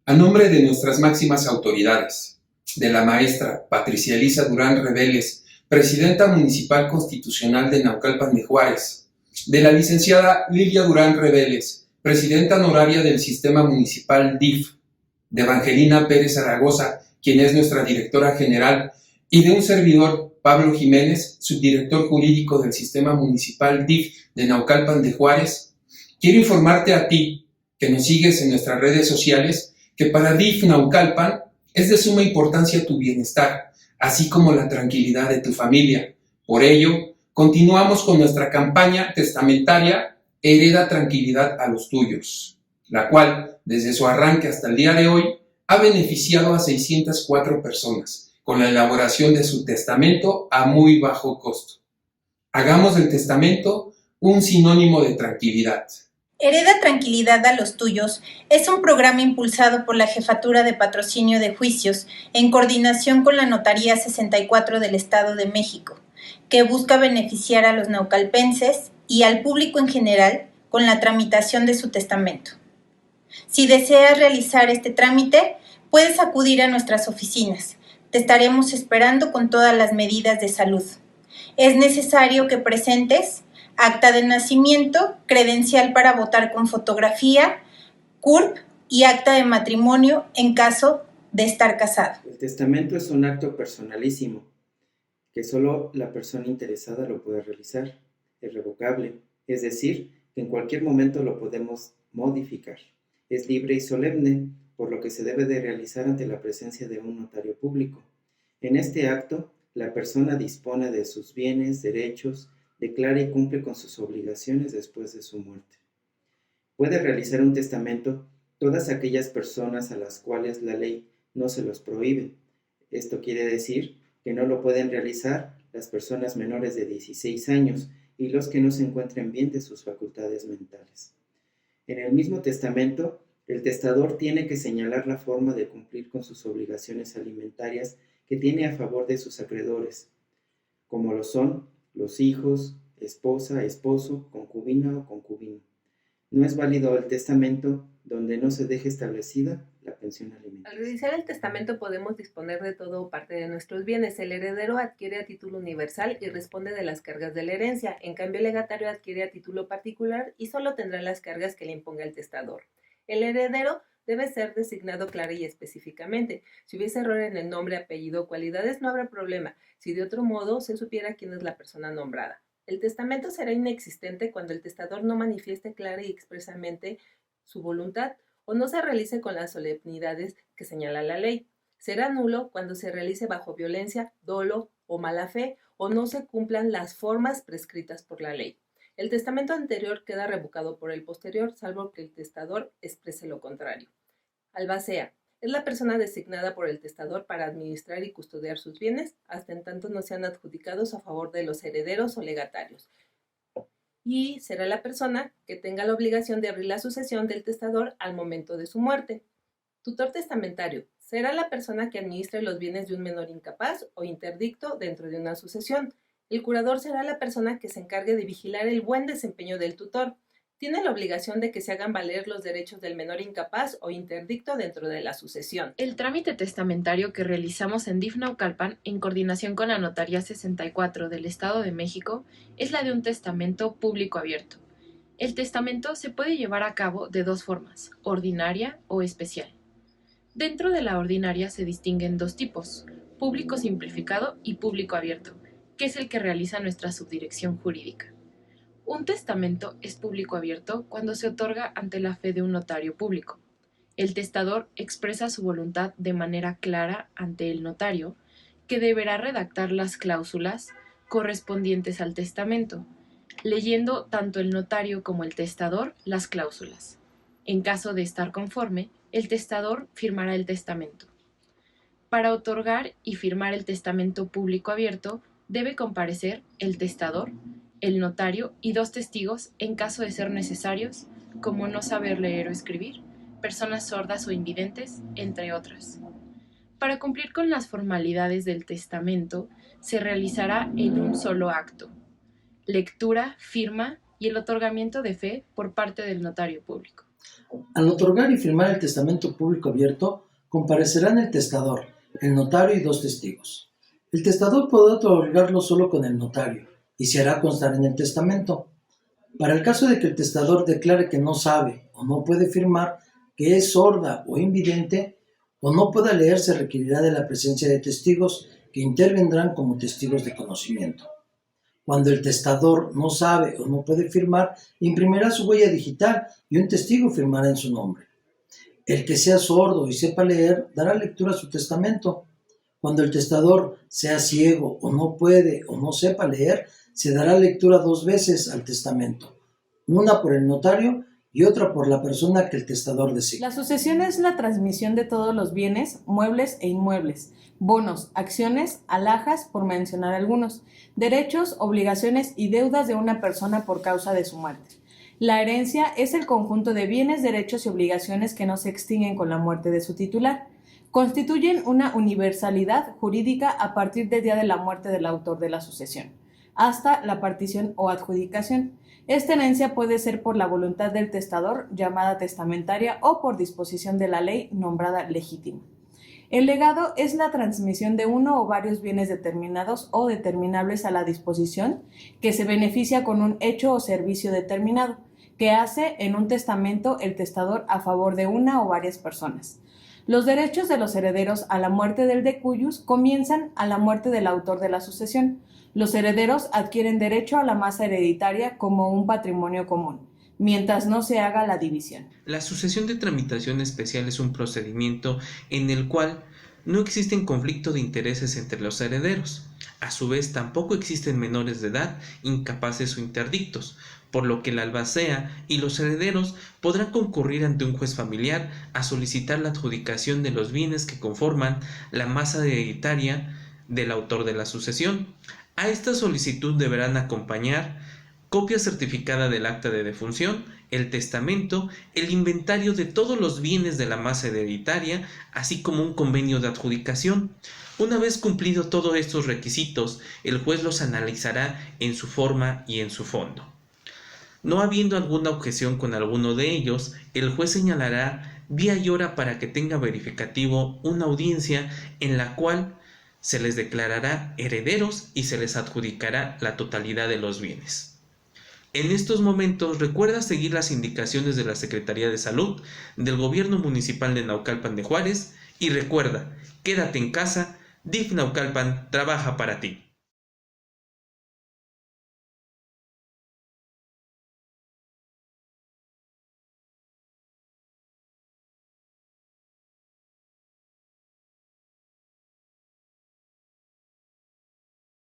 A nombre de nuestras máximas autoridades, de la maestra Patricia Elisa Durán Reveles, presidenta municipal constitucional de Naucalpan de Juárez, de la licenciada Lilia Durán Reveles, presidenta honoraria del Sistema Municipal DIF, de Evangelina Pérez Zaragoza, quien es nuestra directora general, y de un servidor, Pablo Jiménez, subdirector jurídico del Sistema Municipal DIF de Naucalpan de Juárez, quiero informarte a ti, que nos sigues en nuestras redes sociales, que para DIF Naucalpan es de suma importancia tu bienestar, así como la tranquilidad de tu familia. Por ello, continuamos con nuestra campaña testamentaria Hereda tranquilidad a los tuyos, la cual, desde su arranque hasta el día de hoy, ha beneficiado a 604 personas con la elaboración de su testamento a muy bajo costo. Hagamos del testamento un sinónimo de tranquilidad. Hereda tranquilidad a los tuyos es un programa impulsado por la Jefatura de Patrocinio de Juicios en coordinación con la Notaría 64 del Estado de México, que busca beneficiar a los naucalpenses y al público en general con la tramitación de su testamento. Si deseas realizar este trámite, puedes acudir a nuestras oficinas. Te estaremos esperando con todas las medidas de salud. Es necesario que presentes acta de nacimiento, credencial para votar con fotografía, CURP y acta de matrimonio en caso de estar casado. El testamento es un acto personalísimo que solo la persona interesada lo puede realizar, irrevocable, es decir, que en cualquier momento lo podemos modificar. Es libre y solemne, por lo que se debe de realizar ante la presencia de un notario público. En este acto, la persona dispone de sus bienes, derechos, declara y cumple con sus obligaciones después de su muerte. Puede realizar un testamento todas aquellas personas a las cuales la ley no se los prohíbe. Esto quiere decir que no lo pueden realizar las personas menores de 16 años y los que no se encuentren bien de sus facultades mentales. En el mismo testamento, el testador tiene que señalar la forma de cumplir con sus obligaciones alimentarias que tiene a favor de sus acreedores, como lo son los hijos, esposa, esposo, concubina o concubino. No es válido el testamento donde no se deje establecida la pensión alimentaria. Al realizar el testamento podemos disponer de todo o parte de nuestros bienes. El heredero adquiere a título universal y responde de las cargas de la herencia. En cambio, el legatario adquiere a título particular y solo tendrá las cargas que le imponga el testador. El heredero debe ser designado clara y específicamente. Si hubiese error en el nombre, apellido o cualidades, no habrá problema, si de otro modo se supiera quién es la persona nombrada. El testamento será inexistente cuando el testador no manifieste clara y expresamente su voluntad o no se realice con las solemnidades que señala la ley. Será nulo cuando se realice bajo violencia, dolo o mala fe o no se cumplan las formas prescritas por la ley. El testamento anterior queda revocado por el posterior, salvo que el testador exprese lo contrario. Albacea es la persona designada por el testador para administrar y custodiar sus bienes, hasta en tanto no sean adjudicados a favor de los herederos o legatarios. Y será la persona que tenga la obligación de abrir la sucesión del testador al momento de su muerte. Tutor testamentario será la persona que administre los bienes de un menor incapaz o interdicto dentro de una sucesión. El curador será la persona que se encargue de vigilar el buen desempeño del tutor. Tiene la obligación de que se hagan valer los derechos del menor incapaz o interdicto dentro de la sucesión. El trámite testamentario que realizamos en DIF Naucalpan, en coordinación con la Notaría 64 del Estado de México, es la de un testamento público abierto. El testamento se puede llevar a cabo de dos formas, ordinaria o especial. Dentro de la ordinaria se distinguen dos tipos, público simplificado y público abierto, que es el que realiza nuestra subdirección jurídica. Un testamento es público abierto cuando se otorga ante la fe de un notario público. El testador expresa su voluntad de manera clara ante el notario, que deberá redactar las cláusulas correspondientes al testamento, leyendo tanto el notario como el testador las cláusulas. En caso de estar conforme, el testador firmará el testamento. Para otorgar y firmar el testamento público abierto, debe comparecer el testador, el notario y dos testigos en caso de ser necesarios, como no saber leer o escribir, personas sordas o invidentes, entre otras. Para cumplir con las formalidades del testamento, se realizará en un solo acto: lectura, firma y el otorgamiento de fe por parte del notario público. Al otorgar y firmar el testamento público abierto, comparecerán el testador, el notario y 2 testigos. El testador podrá otorgarlo solo con el notario y se hará constar en el testamento. Para el caso de que el testador declare que no sabe o no puede firmar, que es sorda o invidente, o no pueda leer, se requerirá de la presencia de testigos que intervendrán como testigos de conocimiento. Cuando el testador no sabe o no puede firmar, imprimirá su huella digital y un testigo firmará en su nombre. El que sea sordo y sepa leer dará lectura a su testamento. Cuando el testador sea ciego o no puede o no sepa leer, se dará lectura 2 veces al testamento, una por el notario y otra por la persona que el testador designe. La sucesión es la transmisión de todos los bienes, muebles e inmuebles, bonos, acciones, alhajas, por mencionar algunos, derechos, obligaciones y deudas de una persona por causa de su muerte. La herencia es el conjunto de bienes, derechos y obligaciones que no se extinguen con la muerte de su titular. Constituyen una universalidad jurídica a partir del día de la muerte del autor de la sucesión, hasta la partición o adjudicación. Esta herencia puede ser por la voluntad del testador, llamada testamentaria, o por disposición de la ley, nombrada legítima. El legado es la transmisión de uno o varios bienes determinados o determinables a la disposición, que se beneficia con un hecho o servicio determinado, que hace en un testamento el testador a favor de una o varias personas. Los derechos de los herederos a la muerte del decuyus comienzan a la muerte del autor de la sucesión. Los herederos adquieren derecho a la masa hereditaria como un patrimonio común, mientras no se haga la división. La sucesión de tramitación especial es un procedimiento en el cual no existen conflictos de intereses entre los herederos. A su vez, tampoco existen menores de edad, incapaces o interdictos, por lo que el albacea y los herederos podrán concurrir ante un juez familiar a solicitar la adjudicación de los bienes que conforman la masa hereditaria del autor de la sucesión. A esta solicitud deberán acompañar copia certificada del acta de defunción, el testamento, el inventario de todos los bienes de la masa hereditaria, así como un convenio de adjudicación. Una vez cumplido todos estos requisitos, el juez los analizará en su forma y en su fondo. No habiendo alguna objeción con alguno de ellos, el juez señalará día y hora para que tenga verificativo una audiencia en la cual se les declarará herederos y se les adjudicará la totalidad de los bienes. En estos momentos recuerda seguir las indicaciones de la Secretaría de Salud, del Gobierno Municipal de Naucalpan de Juárez y recuerda, quédate en casa, DIF Naucalpan trabaja para ti.